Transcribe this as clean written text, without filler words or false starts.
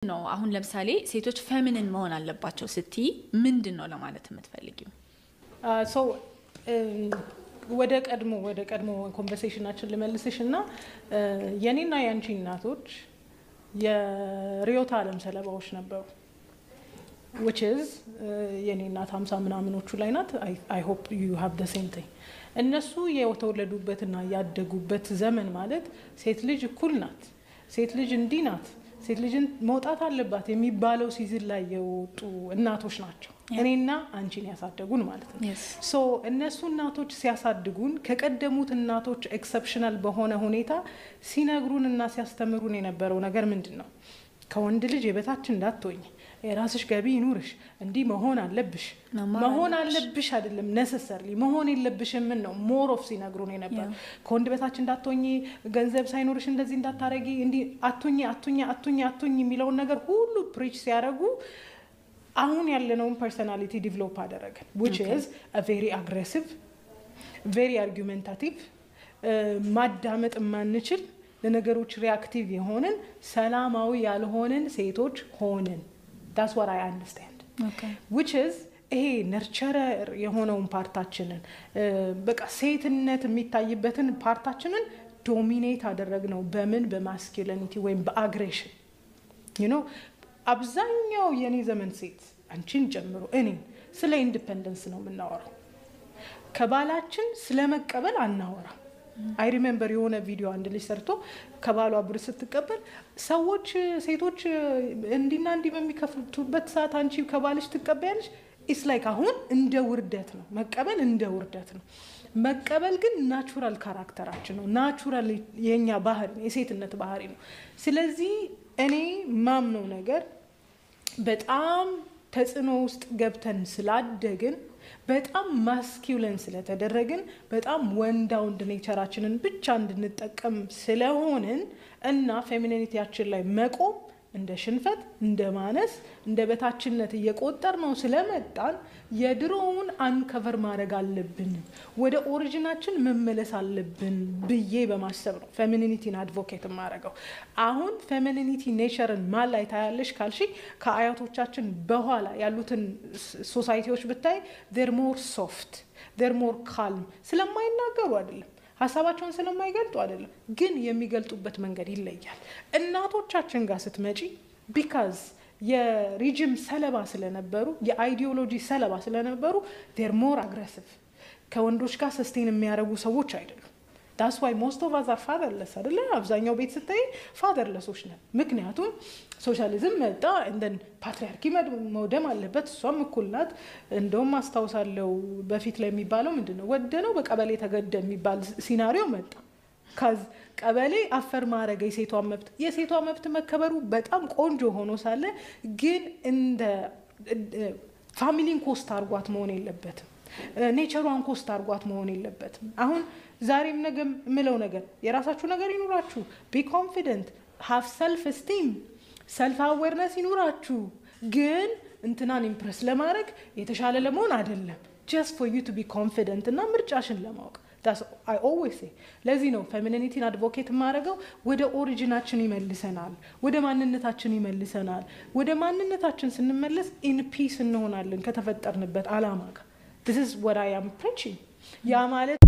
ነው አሁን ለምሳሌ ሴቶች ፌሚኒን መሆን አለባቸው ስቲ ምንድነው ለማለት የምትፈልጊው ሶ ወደ ቀድሞ ኮንቨርሴሽናችን ልመልስሽና የኔና ያንቺ እናቶች የሪዮታ ዓለም ሰለባዎች ነበሩ which is የኔ እናት 50 ምናምኖቹ ላይ ናት I hope you have the same thing እነሱ የተወለዱበትና ያደጉበት ዘመን ማለት ሴት ልጅ እኩል ናት ሴት ልጅ እንዲህ ናት ሴት ልጅን መውጣት አለባት የሚባለው ሲዝን ላይ የወጡ እናቶች ናቸው እኔና አንቺን ያሳደጉን ማለት ነው ሶ እነሱ እናቶች ሲያሳድጉን ከቀደሙት እናቶች ኤክሰፕሽናል በሆነ ሁኔታ ሲነግሩንና ሲያስተምሩን የነበረው ነገር ምንድነው ከወንድ ልጅ የበታች እንዳትሆኝ የራስሽ ገቢ ይኑርሽ እንዲ መሆን አለብሽ አይደለም necessarily መሆን የለብሽም ነው more of ሲነግሩን የነበር ከወንድ በታች እንዳትሆኝ ገንዘብ ሳይኖርሽ እንደዚህ እንዳታረጊ እንዲ አቱኝ የሚለው ነገር ሁሉ ፕሪች ሲያረጉ አሁን ያለነው ፐርሰናሊቲ ዲቨሎፕ አደረገን which is a very aggressive very argumentative ማዳመጥ ማንችል ለነገሮች ሪአክቲቭ የሆነን ሰላማዊ ያልሆነን ሴቶች ሆነን that's what I understand which is ይሄ ነርቸረር የሆነውን ፓርታችንን በቃ ሴትነት የሚታይበትን ፓርታችንን ዶሚኔት አደረግነው በምን በማስኩሊኒቲ ወይም በአግሬሽን you know አብዛኛው የኔ ዘመን ሴት አንቺን ጨምሮ እኔ ስለ ኢንዲፔንደንስ ነው የምናወራው ከባላችን ስለመቀበል አናወራ I remember የሆነ ቪዲዮ አንድ ልጅ ሰርቶ ከባሏ ብር ስትቀበል ሰዎች ሴቶች እንዲና እንዲ በሚከፍቱበት ሰዓት አንቺ ከባልሽ ትቀበያለሽ it's like አሁን እንደ ውርደት ነው መቀበል እንደ ውርደት ነው መቀበል ግን ናቹራል ካራክተራችን ነው ናቹራል የኛ ባህሪ የሴትነት ባህሪ ነው ስለዚህ እኔ ማምነው ነገር በጣም ተጽዕኖ ውስጥ ገብተን ስላደግን በጣም ማስኩሊን ስለተደረግን በጣም ወንዳውንድ ኔቸራችንን ብቻ እንድንጠቀም ስለሆነን እና ፌሚኒቲያችን ላይ መቆም እንደ ሽንፈት እንደ ማነስ እንደ በታችነት እየቆጠር ነው ስለመጣን የድሮውን አንከቨር ማድረግ አለብን ወደ ኦሪጂናችን መመለስ አለብን ብዬ በማሰብ ነው ፌሚኒቲን አድቮኬት ማድረገው አሁን ፌሚኒቲ ኔቸርን ማላይ ታያለሽ ካልሺ ከአያቶቻችን በኋላ ያሉትን ሶሳይቲዎች ብታይ they're more soft they're more calm ስለማይናገሩ አይደለም ሐሳባቸውን ስለማይገልጡ አይደለም ግን የሚገልጡበት መንገድ ይለያል እናቶቻችን ጋር ስትመጪ because የሪጅም ሰለባ ስለነበሩ የአይዲዮሎጂ ሰለባ ስለነበሩ they're more aggressive ከወንዶች ጋር ሰስቴን የሚያረጉ ሰዎች አይደሉም that's why most of us are fatherless አይደለ አብዛኛው ቤት ስትይ fatherlessዎች ነን ምክንያቱም ሶሻሊዝም መጣ and then ፓትሪያርኪ መውደም አለበት እሷም እኩልናት እንደውም አስተዋውሳለሁ በፊት ላይ የሚባለው ምንድነው ወደነው በቀበሌ ተገደ የሚባል ሲናሪዮ መጣ ካዝ ቀበሌ አፈር ማረገ የሴቷ መብት መከበሩ በጣም ቆንጆ ሆኖ ሳለ ግን እንደ ፋሚሊን ኮስት አርጓት መሆን የለበትም ኔቸሯን ኮስት አርጓት መሆን የለበትም አሁን ዛሬም ነገም ምለው ነገር የራሳችሁ ነገር ይኑራችሁ be confident have self esteem self awareness ይኑራችሁ ግን እንትናን ኢምፕረስ ለማድረግ የተሻለ ለመሆን አይደለም just for you to be confident እና ምርጫሽን ለማወቅ that's I always say ለዚህ ነው ፌሚኒቲን አድቮኬት ማድረገው ወደ ኦሪጂናችን ይመልሰናል ወደ ማንነታችን ይመልሰናል ወደ ማንነታችን ስንመለስ in peace እንሆናለን ከተፈጠርንበት አላማ ጋር this is what I am preaching ያ ማለት